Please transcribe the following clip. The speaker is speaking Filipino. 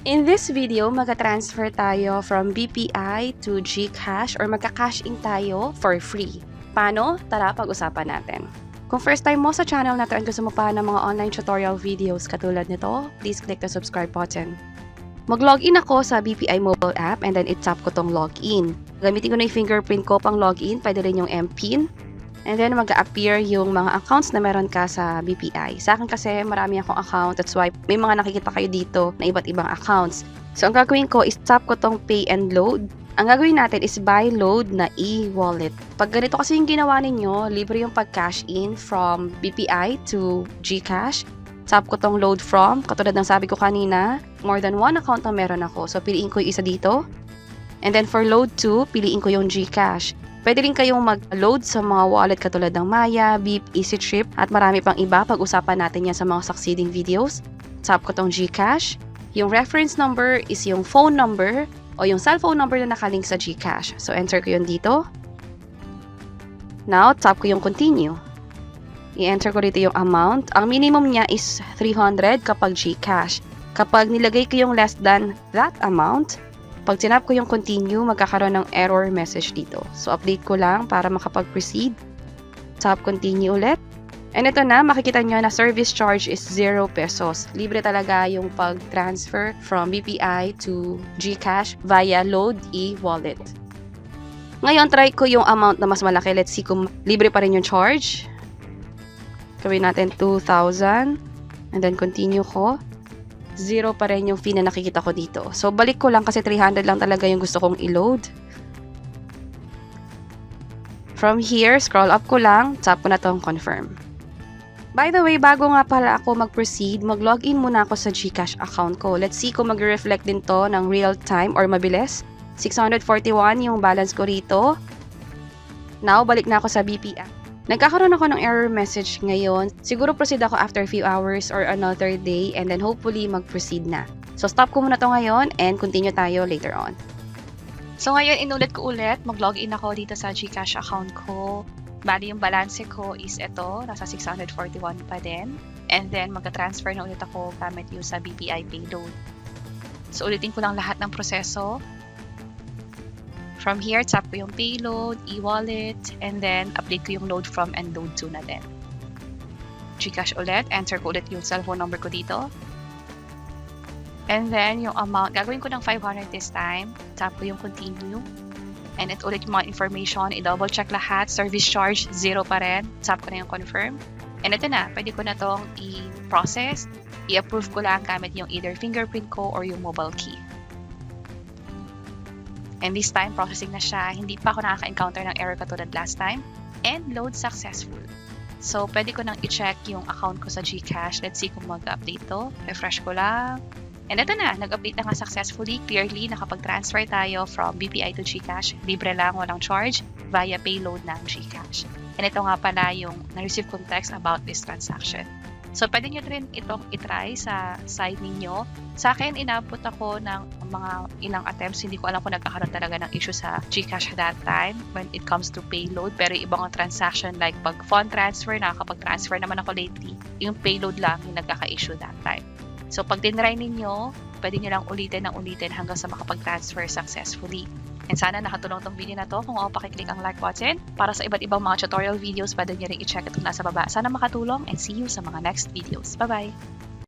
In this video, magka-transfer tayo from BPI to GCash or magka-cash in tayo for free. Paano? Tara, pag-usapan natin. Kung first time mo sa channel na to and gusto mo pa ng mga online tutorial videos katulad nito, please click the subscribe button. Mag-login ako sa BPI mobile app and then i-tap ko tong login. Gamitin ko na yung fingerprint ko pang login, pwede rin yung MPIN. And then mag-appear yung mga accounts na meron ka sa BPI. Sa akin kasi marami akong account, that's why may mga nakikita kayo dito na iba't ibang accounts. So ang gagawin ko is tap ko tong pay and load. Ang gagawin natin is buy load na e-wallet. Pag ganito kasi yung ginawa ninyo, libre yung pag-cash in from BPI to GCash. Tap ko tong load from, katulad ng sabi ko kanina, more than one account na meron ako. So piliin ko yung isa dito. And then for load to, piliin ko yung GCash. Pwede rin kayong mag-load sa mga wallet katulad ng Maya, Beep, EasyTrip at marami pang iba. Pag-usapan natin yan sa mga succeeding videos. Tap ko tong GCash. Yung reference number is yung phone number o yung cellphone number na nakalink sa GCash. So enter ko yun dito. Now, tap ko yung continue. I-enter ko dito yung amount. Ang minimum niya is 300 kapag GCash. Kapag nilagay ko yung less than that amount, pag tinap ko yung continue, magkakaroon ng error message dito. So, update ko lang para makapag-proceed. Tap continue ulit. And ito na, makikita nyo na service charge is 0 pesos. Libre talaga yung pag-transfer from BPI to GCash via load e-wallet. Ngayon, try ko yung amount na mas malaki. Let's see kung libre pa rin yung charge. Gawin natin 2,000. And then continue ko. 0 pa rin yung fee na nakikita ko dito. So, balik ko lang kasi 300 lang talaga yung gusto kong i-load. From here, scroll up ko lang, tap ko na tong confirm. By the way, bago nga pala ako mag-proceed, mag-login muna ako sa GCash account ko. Let's see kung mag-reflect din to ng real time or mabilis. 641 yung balance ko rito. Now, balik na ako sa BPI. Nagkakaroon ako ng error message ngayon. Siguro proceed ako after a few hours or another day and then hopefully mag-proceed na. So stop ko muna to ngayon and continue tayo later on. So ngayon, inulit ko ulit. Mag-login ako dito sa GCash account ko. Bali, yung balance ko is ito. Nasa 641 pa din. And then, magka-transfer na ulit ako gamit yung sa BPI Payload. So ulitin ko lang lahat ng proseso. From here, tap ko yung payload, e-wallet, and then update ko yung load from and load to na din. GCash ulit, enter ko ulit yung cellphone number ko dito. And then, yung amount, gagawin ko ng 500 this time. Tap ko yung continue. And it ulit yung mga information, i-double check lahat. Service charge, 0 pa rin. Tap ko na yung confirm. And ito na, pwede ko na tong i-process. I-approve ko lang gamit yung either fingerprint ko or yung mobile key. And this time, processing na siya. Hindi pa ako nakaka-encounter ng error katulad last time. And load successful. So, pwede ko nang i-check yung account ko sa GCash. Let's see kung mag-update to. Refresh ko lang. And ito na, nag-update na nga successfully. Clearly, nakapag-transfer tayo from BPI to GCash. Libre lang, walang charge, via payload ng GCash. And ito nga pala yung na-receive context about this transaction. So, pwede nyo rin itong itry sa side ninyo. Sa akin, inabot ako ng mga ilang attempts. Hindi ko alam kung nagkakaroon talaga ng issue sa GCash that time when it comes to payload. Pero ibang transaction like pag fund transfer, nakakapag-transfer naman ako lately, yung payload lang yung nagkaka-issue that time. So, pag tinry ninyo, pwede nyo lang ulitin hanggang sa makapag-transfer successfully. And sana nakatulong tong video na to. Kung pakiclick ang like button para sa iba't ibang mga tutorial videos, pwede nyo rin i-check itong nasa baba. Sana makatulong and see you sa mga next videos. Bye-bye!